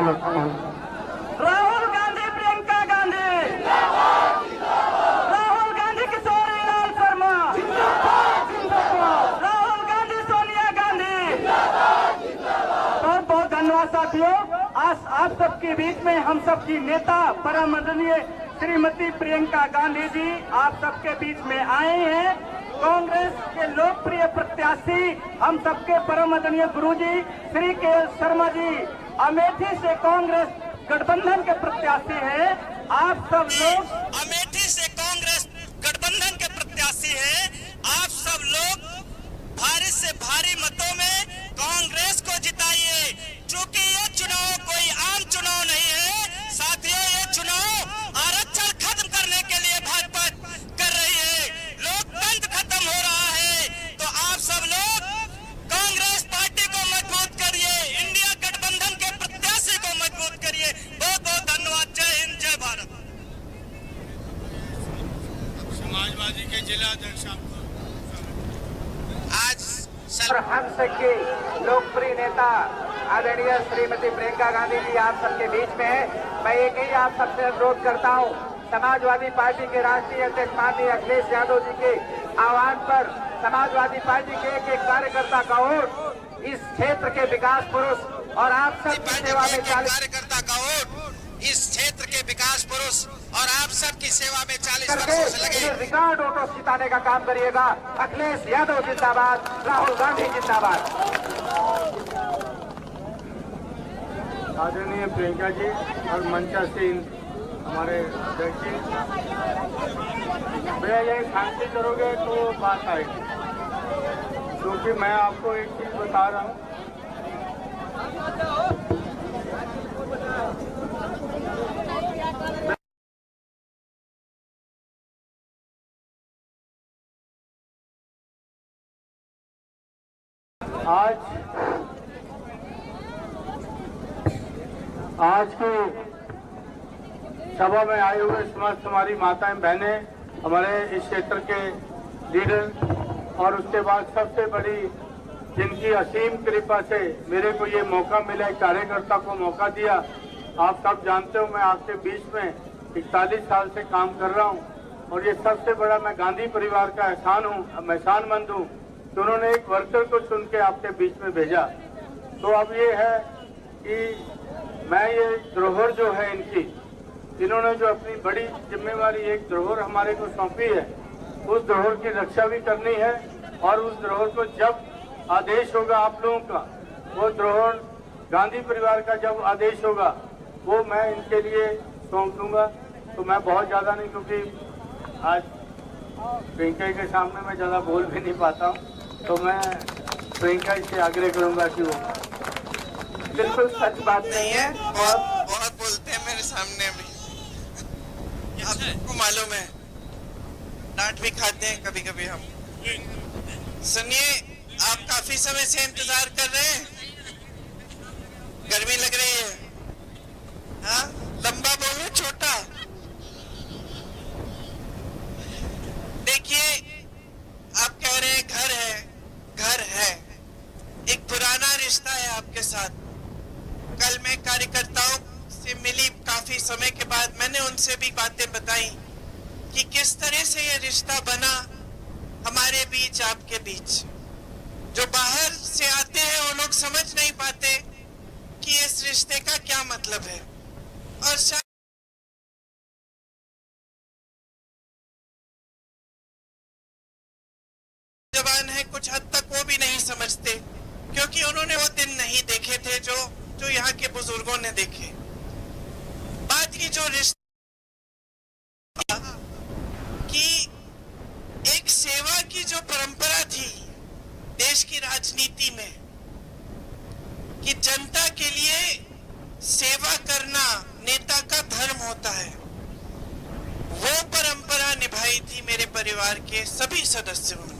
लेता हूँ। राहुल गांधी, प्रियंका गांधी, राहुल गांधी, किशोरीलाल शर्मा, राहुल गांधी, सोनिया गांधी। बहुत बहुत धन्यवाद साथियों। आज आप सबके बीच में हम सबकी नेता परम आदरणीय श्रीमती प्रियंका गांधी जी आप सबके बीच में आए हैं। कांग्रेस के लोकप्रिय प्रत्याशी हम सबके परम आदरणीय गुरुजी श्री के शर्मा जी अमेठी से कांग्रेस गठबंधन के प्रत्याशी हैं। आप सब लोग अमेठी से कांग्रेस गठबंधन के प्रत्याशी हैं। आप सब लोग भारी से भारी मतों में कांग्रेस को जिताइए, क्योंकि ये चुनाव कोई आम चुनाव नहीं है साथियों। ये चुनाव आरक्षण खत्म करने के लिए भाजपा कर रही है। लोकतंत्र खत्म हो रहा है, तो आप सब लोग कांग्रेस पार्टी को मजबूत करिए, इंडिया गठबंधन के प्रत्याशी को मजबूत करिए। बहुत बहुत धन्यवाद। जय हिंद, जय भारत। समाजवादी के जिला अध्यक्ष और हम सबके लोकप्रिय नेता आदरणीय श्रीमती प्रियंका गांधी जी आप सबके बीच में है। मैं एक ही आप सबसे अनुरोध करता हूं, समाजवादी पार्टी के राष्ट्रीय अध्यक्ष माननीय अखिलेश यादव जी के आह्वान पर समाजवादी पार्टी के एक कार्यकर्ता का वोट इस क्षेत्र के विकास पुरुष और आप सबकी सेवा में 40 कार्यकर्ता का वोट इस क्षेत्र के विकास पुरुष और आप सबकी सेवा में 40 वर्षों से लगे रिकॉर्ड वोटों जिताने का काम करिएगा। अखिलेश यादव जिंदाबाद, राहुल गांधी जिंदाबाद। आदरणीय प्रियंका जी और मंचा से हमारे अध्यक्ष जी, भैया यही शांति करोगे तो बात आएगी, क्योंकि मैं आपको एक चीज बता रहा हूँ। आज की सभा में आए हुए समस्त हमारी माताएं बहनें, हमारे इस क्षेत्र के लीडर और उसके बाद सबसे बड़ी जिनकी असीम कृपा से मेरे को ये मौका मिला, एक कार्यकर्ता को मौका दिया। आप सब जानते हो मैं आपके बीच में 41 साल से काम कर रहा हूँ और ये सबसे बड़ा मैं गांधी परिवार का एहसानमंद हूँ कि उन्होंने एक वर्कर को चुन के आपके बीच में भेजा। तो अब ये है कि मैं ये धरोहर जो है इन्होंने जो अपनी बड़ी जिम्मेवारी एक धरोहर हमारे को सौंपी है, उस धरोहर की रक्षा भी करनी है और उस धरोहर को जब आदेश होगा आप लोगों का, वो धरोहर गांधी परिवार का जब आदेश होगा वो मैं इनके लिए सौंप दूंगा। तो मैं बहुत ज्यादा नहीं, क्योंकि आज प्रियंका के सामने मैं ज्यादा बोल भी नहीं पाता हूँ, तो मैं प्रियंका से आग्रह करूंगा कि वो बिल्कुल सच बात नहीं है। बहुत बोलते हैं मेरे सामने भी, आपको मालूम है, डांट भी खाते हैं कभी कभी हम। सुनिए, आप काफी समय से इंतजार कर रहे हैं, गर्मी लग रही है, हाँ? लंबा बोलो छोटा। देखिए, आप कह रहे हैं घर है, एक पुराना रिश्ता है आपके साथ। कल मैं कार्यकर्ताओं से मिली, काफी समय के बाद मैंने उनसे भी बातें बताई कि किस तरह से ये रिश्ता बना हमारे बीच, आपके बीच। जो बाहर से आते हैं वो लोग समझ नहीं पाते कि इस रिश्ते का क्या मतलब है, और जवान है कुछ हद तक वो भी नहीं समझते, क्योंकि उन्होंने वो दिन नहीं देखे थे जो यहाँ के बुजुर्गों ने देखे। बात की जो रिश्ता कि एक सेवा की जो परंपरा थी देश की राजनीति में, कि जनता के लिए सेवा करना नेता का धर्म होता है, वो परंपरा निभाई थी मेरे परिवार के सभी सदस्यों ने।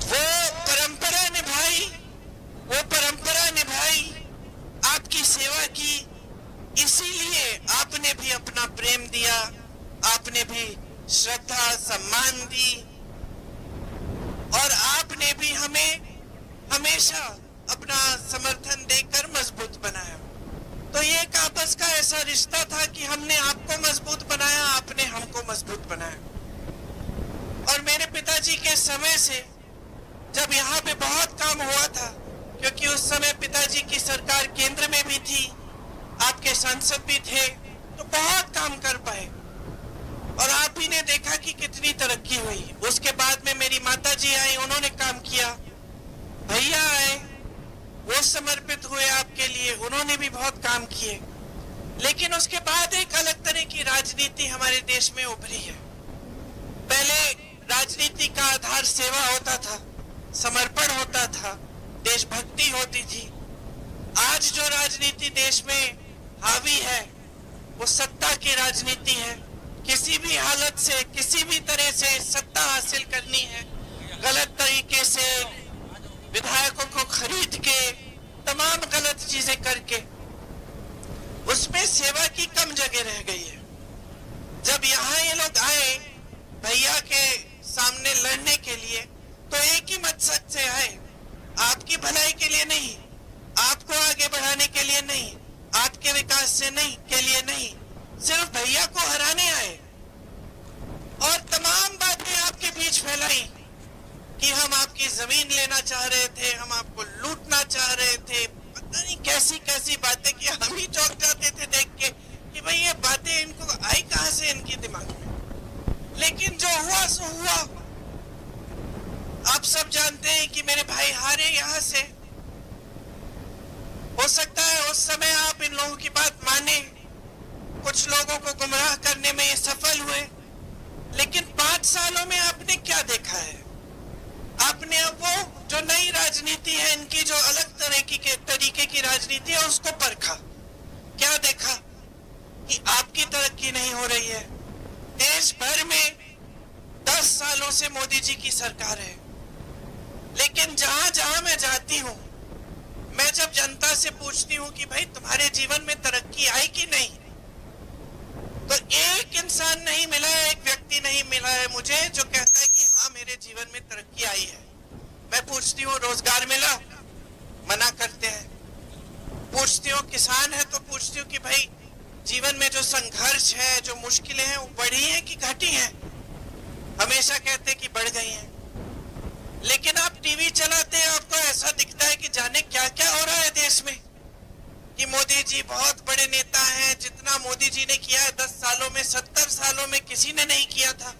वो परंपरा निभाई, आपकी सेवा की, इसीलिए आपने भी अपना प्रेम दिया, आपने भी श्रद्धा सम्मान दी, और आपने भी हमें हमेशा अपना समर्थन देकर मजबूत बनाया। तो ये एक आपस का ऐसा रिश्ता था कि हमने आपको मजबूत बनाया, आपने हमको मजबूत बनाया। और मेरे पिताजी के समय से जब यहाँ पे बहुत काम हुआ था, क्योंकि उस समय पिताजी की सरकार केंद्र में भी थी, आपके सांसद भी थे, तो बहुत काम कर पाए। और आप ही ने देखा कि कितनी तरक्की हुई। उसके बाद में मेरी माताजी आई, उन्होंने काम किया, भैया आए, वो समर्पित हुए आपके लिए, उन्होंने भी बहुत काम किए। लेकिन उसके बाद एक अलग तरह की राजनीति हमारे देश में उभरी है। पहले राजनीति का आधार सेवा होता था, समर्पण होता था, देशभक्ति होती थी। आज जो राजनीति देश में हावी है वो सत्ता की राजनीति है। किसी भी हालत से, किसी भी तरह से सत्ता हासिल करनी है, गलत तरीके से विधायकों को खरीद के, तमाम गलत चीजें करके, उसमें सेवा की कम जगह रह गई है। जब यहाँ ये लोग आए भैया के सामने लड़ने के लिए, तो एक ही मकसद से आए, आपकी भलाई के लिए नहीं, आपको आगे बढ़ाने के लिए नहीं, आपके विकास से नहीं के लिए नहीं, सिर्फ भैया को हराने आए। और तमाम बातें आपके बीच फैलाई कि हम आपकी जमीन लेना चाह रहे थे, हम आपको लूटना चाह रहे थे, पता नहीं कैसी कैसी बातें कि हम ही चौंक जाते थे देख के कि भाई ये बातें इनको आई कहां से इनके दिमाग में। लेकिन जो हुआ सो हुआ। आप सब जानते हैं कि मेरे भाई हारे यहां से। हो सकता है उस समय आप इन लोगों की बात माने, कुछ लोगों को गुमराह करने में ये सफल हुए, लेकिन 5 सालों में आपने क्या देखा है? आपने अब वो जो नई राजनीति है, इनकी जो अलग तरीके की राजनीति है, उसको परखा। क्या देखा? कि आपकी तरक्की नहीं हो रही है। देश भर में 10 सालों से मोदी जी की सरकार है, लेकिन जहां जहां मैं जाती हूं, मैं जब जनता से पूछती हूं कि भाई तुम्हारे जीवन में तरक्की आई कि नहीं, तो एक इंसान नहीं मिला है, एक व्यक्ति नहीं मिला है मुझे जो कहता है कि हाँ मेरे जीवन में तरक्की आई है। मैं पूछती हूँ रोजगार मिला, मना करते हैं। पूछती हूँ किसान है, तो पूछती हूँ कि भाई जीवन में जो संघर्ष है, जो मुश्किलें हैं, वो बढ़ी हैं कि घटी हैं? हमेशा कहते हैं कि बढ़ गई हैं। लेकिन आप टीवी चलाते हैं, आपको ऐसा दिखता है कि जाने क्या क्या हो रहा है देश में, कि मोदी जी बहुत बड़े नेता हैं, जितना मोदी जी ने किया है 10 सालों में, 70 सालों में किसी ने नहीं किया था।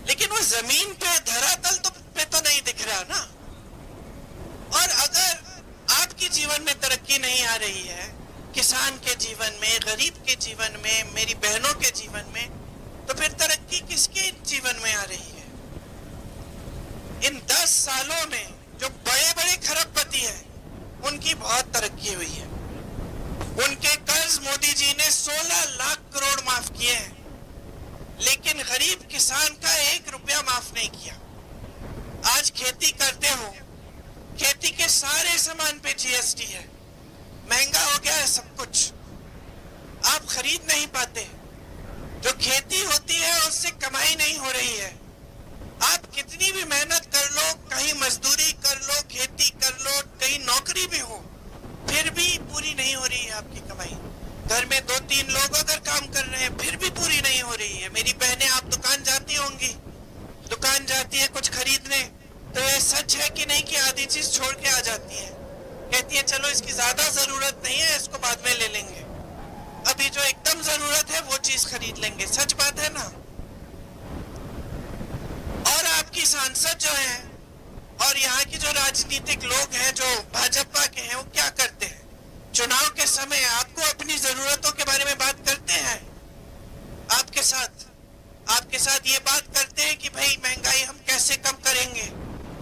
लेकिन वो जमीन पे, धरातल पे तो नहीं दिख रहा ना। और अगर आपके जीवन में तरक्की नहीं आ रही है, किसान के जीवन में, गरीब के जीवन में, मेरी बहनों के जीवन में, तो फिर तरक्की किसके जीवन में आ रही है? इन 10 सालों में जो बड़े बड़े खरबपति हैं, उनकी बहुत तरक्की हुई है। उनके कर्ज मोदी जी ने 16 लाख करोड़ माफ किए हैं, लेकिन गरीब किसान का 1 रुपया माफ नहीं किया। आज खेती करते हो, खेती के सारे सामान पे जीएसटी है, महंगा हो गया है सब कुछ, आप खरीद नहीं पाते। जो खेती होती है उससे कमाई नहीं हो रही है। आप कितनी भी मेहनत कर लो, कहीं मजदूरी कर लो, खेती कर लो, कहीं नौकरी भी हो, फिर भी पूरी नहीं हो रही है आपकी कमाई। घर में 2-3 लोग अगर काम कर रहे हैं, फिर भी पूरी नहीं हो रही है। मेरी बहनें, आप दुकान जाती होंगी, दुकान जाती है कुछ खरीदने, तो ये सच है कि नहीं कि आधी चीज छोड़ के आ जाती है, कहती है चलो इसकी ज्यादा जरूरत नहीं है, इसको बाद में ले लेंगे, अभी जो एकदम जरूरत है वो चीज खरीद लेंगे। सच बात है ना? और आपकी सांसद जो है और यहाँ की जो राजनीतिक लोग हैं जो भाजपा के हैं, वो क्या करते हैं? चुनाव के समय आपको अपनी जरूरतों के बारे में बात करते हैं, आपके साथ ये बात करते हैं कि भाई महंगाई हम कैसे कम करेंगे,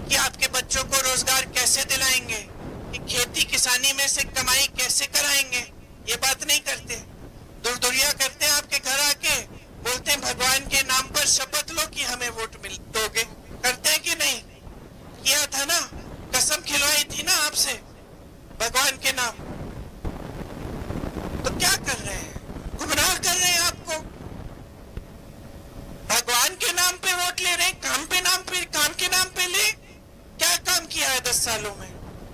कि आपके बच्चों को रोजगार कैसे दिलाएंगे, कि खेती किसानी में से कमाई कैसे कराएंगे। ये बात नहीं करते, दुर्दुरिया करते हैं आपके घर आके, बोलते हैं भगवान के नाम पर शपथ लो कि हमें वोट दोगे। करते हैं कि नहीं? किया था ना, कसम खिलवाई थी ना आपसे भगवान के नाम। तो क्या कर रहे हैं? गुमराह कर रहे हैं आपको। भगवान के नाम पे वोट ले रहे हैं, काम के नाम पे ले। क्या काम किया है 10 सालों में?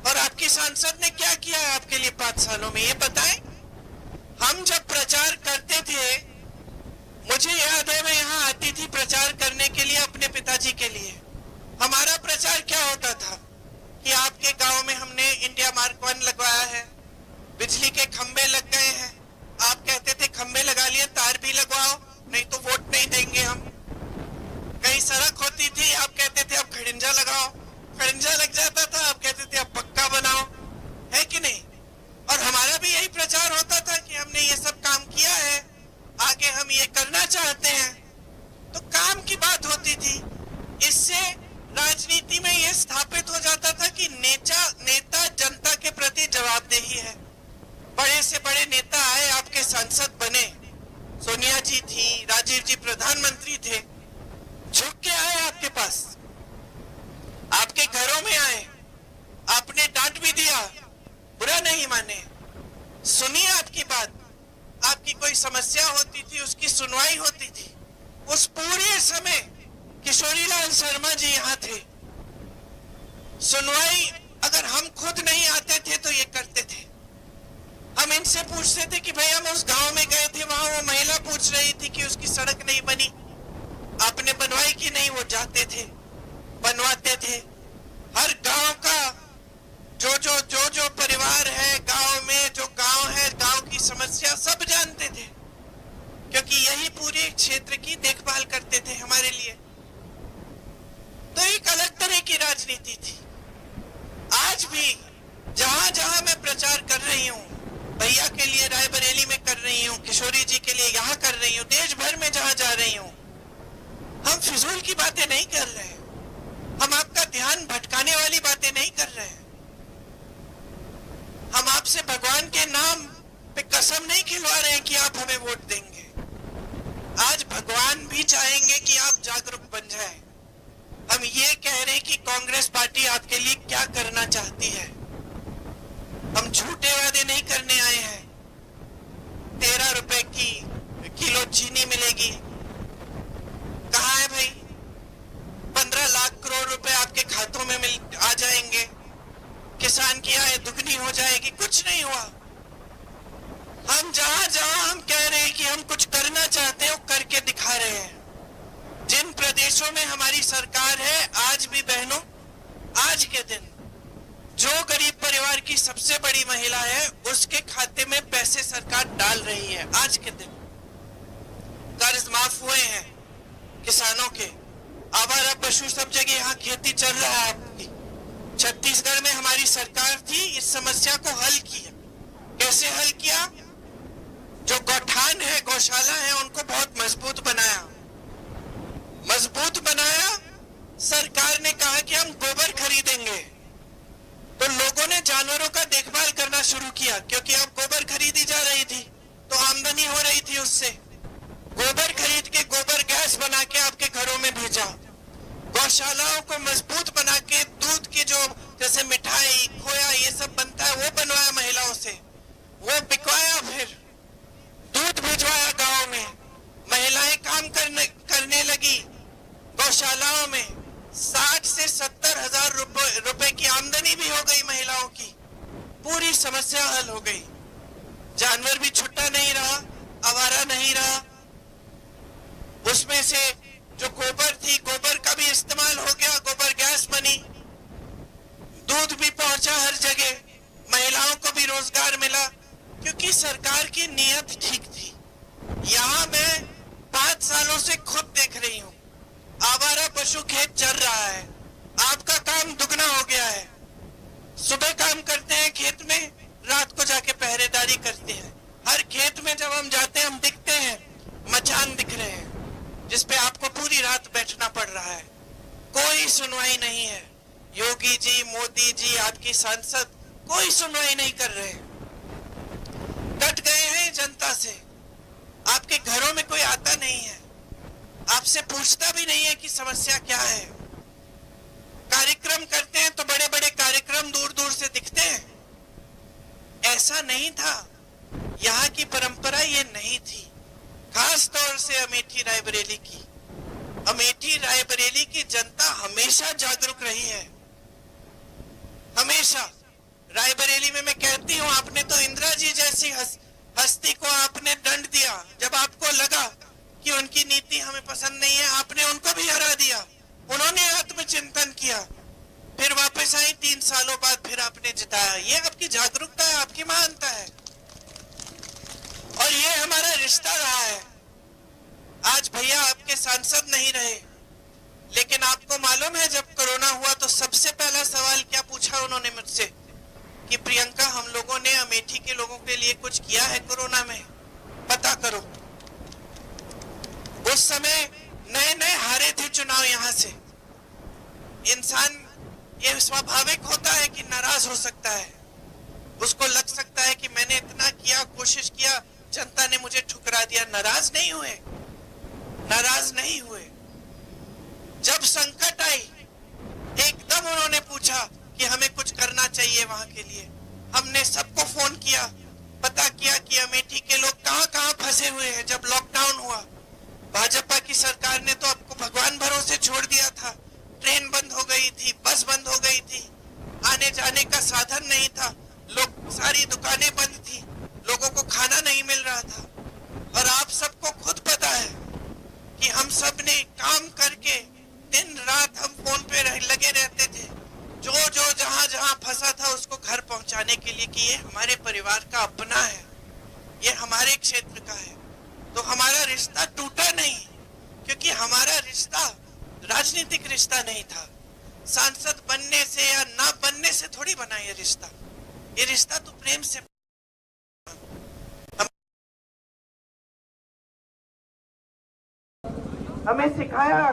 और आपकी सांसद ने क्या किया है आपके लिए 5 सालों में, ये बताएं। हम जब प्रचार करते थे, मुझे याद है मैं यहाँ आती थी प्रचार करने के लिए अपने पिताजी के लिए। हमारा प्रचार क्या होता था कि आपके गांव में हमने इंडिया मार्क 1 लगवाया है, बिजली के खंबे लग गए हैं। आप कहते थे खंबे लगा लिए, तार भी लगवाओ, नहीं तो वोट नहीं देंगे हम। कहीं सड़क होती थी, आप कहते थे अब खड़िंजा लगाओ, खड़िंजा लग जाता था, आप कहते थे अब पक्का बनाओ, है कि नहीं। और हमारा भी यही प्रचार होता था कि हमने ये सब काम किया है, आगे हम ये करना चाहते हैं। तो काम की बात होती थी। इससे राजनीति में यह स्थापित हो जाता था कि नेता जनता के प्रति जवाबदेही है। बड़े से बड़े नेता आए, आपके सांसद बने, सोनिया जी थी, राजीव जी प्रधानमंत्री थे, झुक के आए आपके पास, आपके घरों में आए, आपने डांट भी दिया, बुरा नहीं माने, सुनिए आपकी बात। आपकी कोई समस्या होती थी, उसकी सुनवाई होती थी। उस पूरे समय किशोरीलाल शर्मा जी यहाँ थे। सुनवाई अगर हम खुद नहीं आते थे तो ये करते थे। हम इनसे पूछते थे कि भाई हम उस गांव में गए थे, वहां वो महिला पूछ रही थी कि उसकी सड़क नहीं बनी, आपने बनवाई कि नहीं, वो जाते थे, बनवाते थे। हर गांव का जो परिवार है गांव में, जो गांव है, गांव की समस्या सब जानते थे, क्योंकि यही पूरे क्षेत्र की देखभाल करते थे हमारे लिए। तो एक अलग तरह की राजनीति थी। आज भी जहां जहां मैं प्रचार कर रही हूँ, भैया के लिए रायबरेली में कर रही हूँ, किशोरी जी के लिए यहाँ कर रही हूँ, देश भर में जहां जा रही हूँ, हम फिजूल की बातें नहीं कर रहे हैं, हम आपका ध्यान भटकाने वाली बातें नहीं कर रहे हैं। हम आपसे भगवान के नाम पे कसम नहीं खिलवा रहे हैं कि आप हमें वोट देंगे। आज भगवान भी चाहेंगे कि आप जागरूक बन जाएं। हम ये कह रहे हैं कि कांग्रेस पार्टी आपके लिए क्या करना चाहती है। हम झूठे वादे नहीं करने आए हैं। 13 रुपए की किलो चीनी मिलेगी, कहाँ है भाई? 15 लाख करोड़ रुपए आपके खातों में आ जाएंगे, किसान की आय दुगनी हो जाएगी, कुछ नहीं हुआ। हम जहां जहां हम कह रहे हैं कि हम कुछ करना चाहते हैं, वो करके दिखा रहे हैं। जिन प्रदेशों में हमारी सरकार है, आज भी बहनों, आज के दिन जो गरीब परिवार की सबसे बड़ी महिला है, उसके खाते में पैसे सरकार डाल रही है। आज के दिन कर्ज माफ हुए हैं किसानों के, आवारा पशु सब जगह यहाँ खेती चल रहा है आपकी। छत्तीसगढ़ में हमारी सरकार थी, इस समस्या को हल किया। कैसे हल किया? जो गौठान है, गौशाला है, उनको बहुत मजबूत बनाया। सरकार ने कहा कि हम गोबर खरीदेंगे, तो लोगों ने जानवरों का देखभाल करना शुरू किया, क्योंकि अब गोबर खरीदी जा रही थी तो आमदनी हो रही थी उससे। गोबर खरीद के गोबर गैस बना के आपके घरों में भेजा। गौशालाओं को मजबूत बना के दूध की जो जैसे मिठाई, खोया, ये सब बनता है, वो बनवाया महिलाओं से, वो बिकवाया, फिर दूध भिजवाया गांव में। महिलाएं काम करने लगी गौशालाओं में। 60 से 70 हजार रुपए की आमदनी भी हो गई महिलाओं की। पूरी समस्या हल हो गई। जानवर भी छुट्टा नहीं रहा, आवारा नहीं रहा। उसमें से जो गोबर थी, गोबर का भी इस्तेमाल हो गया, गोबर गैस बनी, दूध भी पहुंचा हर जगह, महिलाओं को भी रोजगार मिला, क्योंकि सरकार की नीयत ठीक थी। यहाँ मैं 5 सालों से खुद देख रही हूँ, आवारा पशु खेत चल रहा है। आपका काम दुगना हो गया है। सुबह काम करते हैं खेत में, रात को जाके पहरेदारी करते हैं। हर खेत में जब हम जाते हैं, हम दिखते हैं, मचान दिख रहे हैं, जिसपे आपको पूरी रात बैठना पड़ रहा है। कोई सुनवाई नहीं है। योगी जी, मोदी जी, आपकी सांसद कोई सुनवाई नहीं कर रहे। कट गए हैं जनता से। आपके घरों में कोई आता नहीं है, आपसे पूछता भी नहीं है कि समस्या क्या है। कार्यक्रम करते हैं तो बड़े बड़े कार्यक्रम दूर दूर से दिखते हैं। ऐसा नहीं था, यहाँ की परंपरा ये नहीं थी। खास तौर से अमेठी रायबरेली की, अमेठी रायबरेली की जनता हमेशा जागरूक रही है, हमेशा। रायबरेली में मैं कहती हूँ, आपने तो इंदिरा जी जैसी हस्ती को आपने दंड दिया। जब आपको लगा कि उनकी नीति हमें पसंद नहीं है, आपने उनको भी हरा दिया। उन्होंने आत्मचिंतन किया, फिर वापस आई, 3 सालों बाद फिर आपने जिताया। ये आपकी जागरूकता है, आपकी महानता है, और ये हमारा रिश्ता रहा है। आज भैया आपके सांसद नहीं रहे, लेकिन आपको मालूम है जब कोरोना हुआ तो सबसे पहला सवाल क्या पूछा उन्होंने मुझसे कि प्रियंका, हम लोगों ने अमेठी के लोगों के लिए कुछ किया है कोरोना में, पता करो। उस समय नए नए हारे थे चुनाव। यहां से इंसान, ये स्वाभाविक होता है कि नाराज हो सकता है, उसको लग सकता है कि मैंने इतना किया, कोशिश किया, जनता ने मुझे ठुकरा दिया। नाराज नहीं हुए, नाराज नहीं हुए। जब संकट आई, एकदम उन्होंने पूछा कि हमें कुछ करना चाहिए वहां के लिए। हमने सबको फोन किया, पता किया कि अमेठी के लोग कहां कहां फंसे हुए हैं। जब लॉकडाउन हुआ, भाजपा की सरकार ने तो आपको भगवान भरोसे छोड़ दिया था। ट्रेन बंद हो गई थी, बस बंद हो गई थी, आने जाने का साधन नहीं था, लोग, सारी दुकानें बंद थी, लोगों को खाना नहीं मिल रहा था। और आप सबको खुद पता है कि हम सब ने काम करके दिन रात हम फोन पे लगे रहते थे, जो जहां जहां फंसा था उसको घर पहुंचाने के लिए, कि ये हमारे परिवार का अपना है, ये हमारे क्षेत्र का है। तो हमारा रिश्ता टूटा नहीं, क्योंकि हमारा रिश्ता राजनीतिक रिश्ता नहीं था। सांसद बनने से या ना बनने से थोड़ी बना ये रिश्ता। ये रिश्ता तो प्रेम से। हमें सिखाया,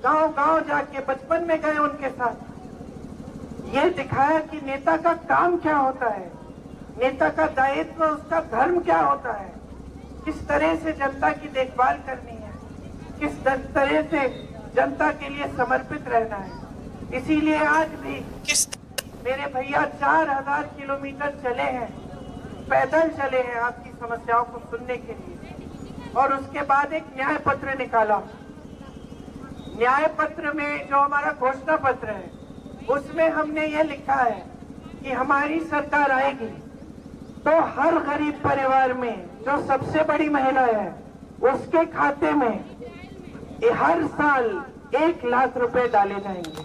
गांव गांव जाके बचपन में गए उनके साथ, ये दिखाया कि नेता का काम क्या होता है, नेता का दायित्व, उसका धर्म क्या होता है, किस तरह से जनता की देखभाल करनी है, किस तरह से जनता के लिए समर्पित रहना है। इसीलिए आज भी मेरे भैया 4000 किलोमीटर चले हैं, पैदल चले हैं आपकी समस्याओं को सुनने के लिए। और उसके बाद एक न्याय पत्र निकाला। न्याय पत्र में जो हमारा घोषणा पत्र है, उसमें हमने ये लिखा है कि हमारी सरकार आएगी तो हर गरीब परिवार में जो सबसे बड़ी महिला है, उसके खाते में हर साल 1 लाख रुपए डाले जाएंगे।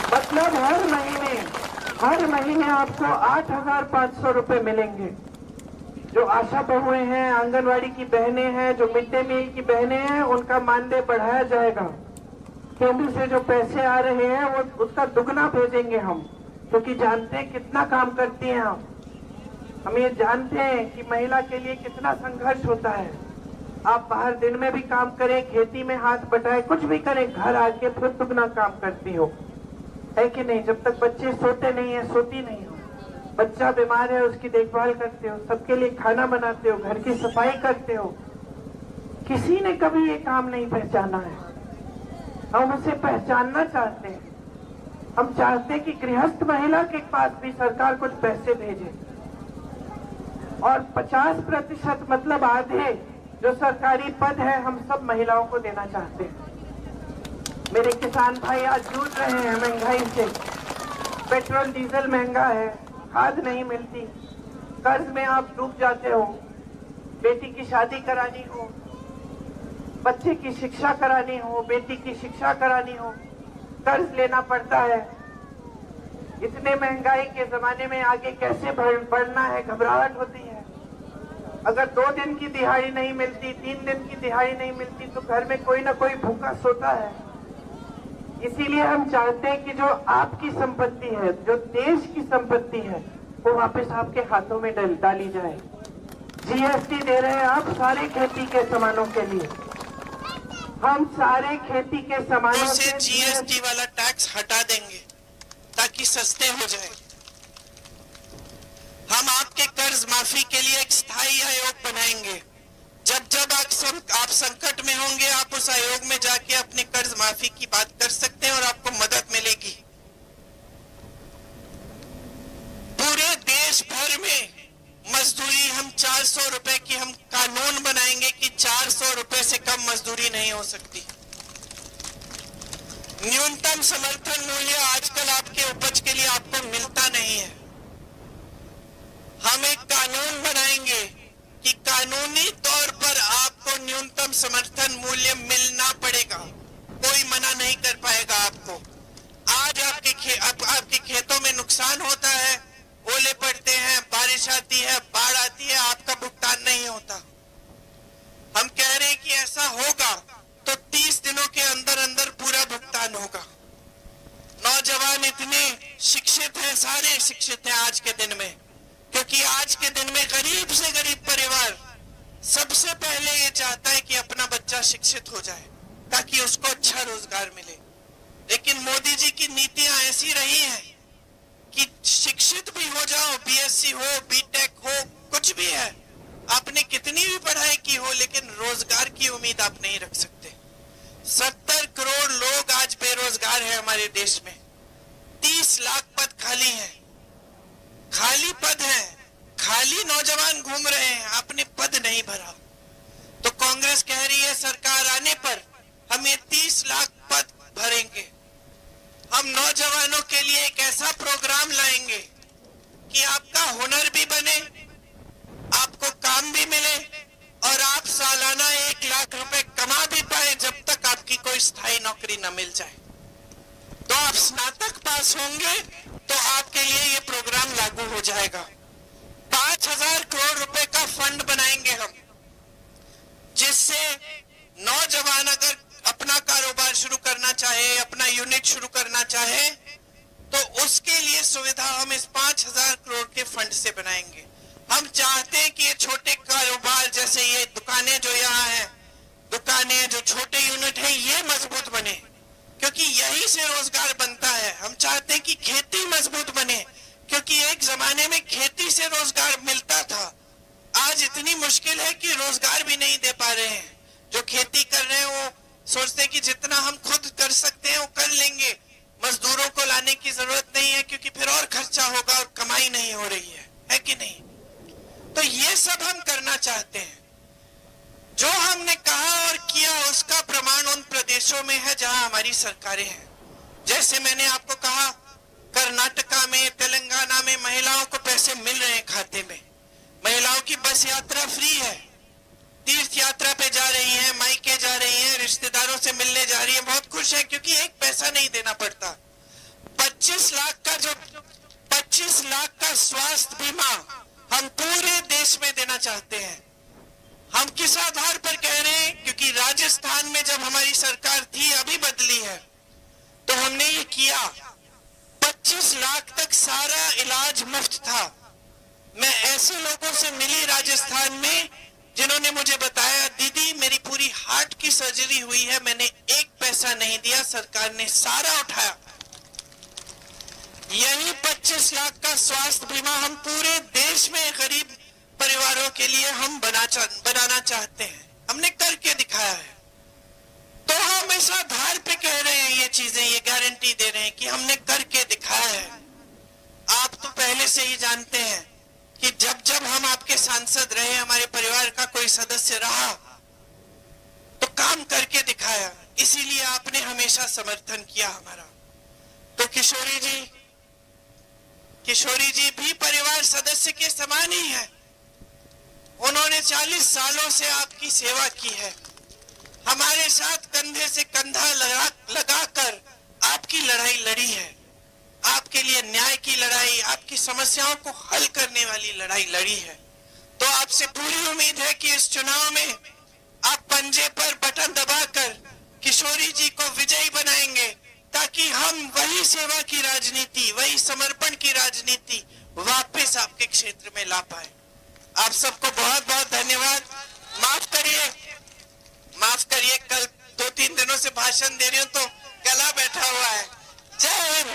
मतलब हर महीने आपको 8500 रुपए मिलेंगे। जो आशा बहुएं हैं, आंगनवाड़ी की बहनें हैं, जो मिड डे मील की बहनें हैं, उनका मानदेय बढ़ाया जाएगा। केंद्र से जो पैसे आ रहे हैं वो उसका दुगना भेजेंगे हम, क्योंकि जानते हैं कितना काम करती हैं हम ये जानते हैं कि महिला के लिए कितना संघर्ष होता है। आप बाहर दिन में भी काम करें, खेती में हाथ बटाए, कुछ भी करें, घर आके फिर दुगना काम करती हो, है कि नहीं। जब तक बच्चे सोते नहीं है, सोती नहीं हो, बच्चा बीमार है उसकी देखभाल करते हो, सबके लिए खाना बनाते हो, घर की सफाई करते हो। किसी ने कभी ये काम नहीं पहचाना है, हम उसे पहचानना चाहते हैं। हम चाहते हैं कि गृहस्थ महिला के पास भी सरकार कुछ पैसे भेजे, और 50% मतलब आधे जो सरकारी पद है हम सब महिलाओं को देना चाहते हैं। मेरे किसान भाई आज जूझ रहे हैं महंगाई से, पेट्रोल डीजल महंगा है, खाद नहीं मिलती, कर्ज में आप डूब जाते हो, बेटी की शादी करानी हो, बच्चे की शिक्षा करानी हो, बेटी की शिक्षा करानी हो, कर्ज लेना पड़ता है। इतने महंगाई के जमाने में आगे कैसे बढ़ना है, घबराहट होती है। अगर 2 दिन की दिहाड़ी नहीं मिलती, 3 दिन की दिहाड़ी नहीं मिलती, तो घर में कोई ना कोई भूखा सोता है। इसीलिए हम चाहते हैं कि जो आपकी संपत्ति है, जो देश की संपत्ति है, वो वापस आपके हाथों में डाली जाए। जीएसटी दे रहे हैं आप सारे खेती के सामानों के लिए, हम सारे खेती के सामानों से जीएसटी वाला टैक्स हटा देंगे ताकि सस्ते हो जाए। हम आपके कर्ज माफी के लिए एक स्थायी आयोग बनाएंगे। जब जब आप संकट में होंगे, आप उस आयोग में जाके अपने कर्ज माफी की बात कर सकते हैं और आपको मदद मिलेगी। पूरे देश भर में मजदूरी हम 400 रुपए की हम कानून बनाएंगे कि 400 रुपए से कम मजदूरी नहीं हो सकती। न्यूनतम समर्थन मूल्य आजकल आपके उपज के लिए आपको मिलता नहीं है। हम एक कानून बनाएंगे कि कानूनी तौर पर आपको न्यूनतम समर्थन मूल्य मिलना पड़ेगा, कोई मना नहीं कर पाएगा आपको। आज आपके खेतों में नुकसान होता है, ओले पड़ते हैं, बारिश आती है, बाढ़ आती है, आपका भुगतान नहीं होता। हम कह रहे हैं कि ऐसा होगा तो 30 दिनों के अंदर अंदर पूरा भुगतान होगा। नौजवान इतने शिक्षित हैं, सारे शिक्षित हैं आज के दिन में, क्योंकि आज के दिन में गरीब से गरीब परिवार सबसे पहले ये चाहता है कि अपना बच्चा शिक्षित हो जाए ताकि उसको अच्छा रोजगार मिले। लेकिन मोदी जी की नीतियां ऐसी रही हैं कि शिक्षित भी हो जाओ, बीएससी हो, बीटेक हो, कुछ भी है, आपने कितनी भी पढ़ाई की हो, लेकिन रोजगार की उम्मीद आप नहीं रख सकते। 70 करोड़ लोग आज बेरोजगार हैं हमारे देश में। 30 लाख पद खाली हैं, खाली पद हैं, खाली नौजवान घूम रहे हैं, आपने पद नहीं भरा। तो कांग्रेस कह रही है सरकार आने पर हम ये 30 लाख पद भरेंगे। हम नौजवानों के लिए एक ऐसा प्रोग्राम लाएंगे कि आपका हुनर भी बने, आपको काम भी मिले और आप सालाना 1 लाख रुपए कमा भी पाए जब तक आपकी कोई स्थायी नौकरी न मिल जाए। तो आप स्नातक पास होंगे तो आपके लिए ये प्रोग्राम लागू हो जाएगा। 5000 करोड़ रुपए का फंड बनाएंगे हम, जिससे नौजवान अगर अपना कारोबार शुरू करना चाहे, अपना यूनिट शुरू करना चाहे, तो उसके लिए सुविधा हम इस 5000 करोड़ के फंड से बनाएंगे। हम चाहते हैं कि ये छोटे कारोबार जैसे ये दुकानें जो यहाँ हैं, दुकानें जो छोटे यूनिट हैं, ये मजबूत बने, क्योंकि यही से रोजगार बनता है। हम चाहते हैं कि खेती मजबूत बने, क्योंकि एक जमाने में खेती से रोजगार मिलता था, आज इतनी मुश्किल है कि रोजगार भी नहीं दे पा रहे हैं। जो खेती कर रहे हैं वो सोचते हैं कि जितना हम खुद कर सकते हैं वो कर लेंगे, मजदूरों को लाने की जरूरत नहीं है, क्योंकि फिर और खर्चा होगा और कमाई नहीं हो रही है कि नहीं? तो ये सब हम करना चाहते हैं। जो हमने कहा और किया उसका प्रमाण उन प्रदेशों में है जहां हमारी सरकारें हैं। जैसे मैंने आपको कहा, कर्नाटका में, तेलंगाना में महिलाओं को पैसे मिल रहे हैं खाते में, महिलाओं की बस यात्रा फ्री है, तीर्थ यात्रा पे जा रही हैं, मायके जा रही हैं, रिश्तेदारों से मिलने जा रही हैं, बहुत खुश है क्योंकि एक पैसा नहीं देना पड़ता। 25 लाख का स्वास्थ्य बीमा हम पूरे देश में देना चाहते हैं। हम किस आधार पर कह रहे हैं? क्योंकि राजस्थान में जब हमारी सरकार थी, अभी बदली है, तो हमने ये किया, 25 लाख तक सारा इलाज मुफ्त था। मैं ऐसे लोगों से मिली राजस्थान में जिन्होंने मुझे बताया, दीदी मेरी पूरी हार्ट की सर्जरी हुई है, मैंने एक पैसा नहीं दिया, सरकार ने सारा उठाया। यही 25 लाख का स्वास्थ्य बीमा हम पूरे देश में गरीब परिवारों के लिए हम बनाना चाहते हैं। हमने करके दिखाया है। तो हम इस आधार पे कह रहे हैं ये चीजें, ये गारंटी दे रहे हैं कि हमने करके दिखाया है। आप तो पहले से ही जानते हैं कि जब जब हम आपके सांसद रहे, हमारे परिवार का कोई सदस्य रहा, तो काम करके दिखाया, इसीलिए आपने हमेशा समर्थन किया हमारा। तो किशोरी जी भी परिवार सदस्य के समान ही है। उन्होंने 40 सालों से आपकी सेवा की है, हमारे साथ कंधे से कंधा लगाकर आपकी लड़ाई लड़ी है, आपके लिए न्याय की लड़ाई, आपकी समस्याओं को हल करने वाली लड़ाई लड़ी है। तो आपसे पूरी उम्मीद है कि इस चुनाव में आप पंजे पर बटन दबाकर किशोरी जी को विजयी बनाएंगे, ताकि हम वही सेवा की राजनीति, वही समर्पण की राजनीति वापस आपके क्षेत्र में ला पाए। आप सबको बहुत बहुत धन्यवाद। माफ करिए, कल 2-3 दिनों से भाषण दे रही हूं तो गला बैठा हुआ है। जय हिंद।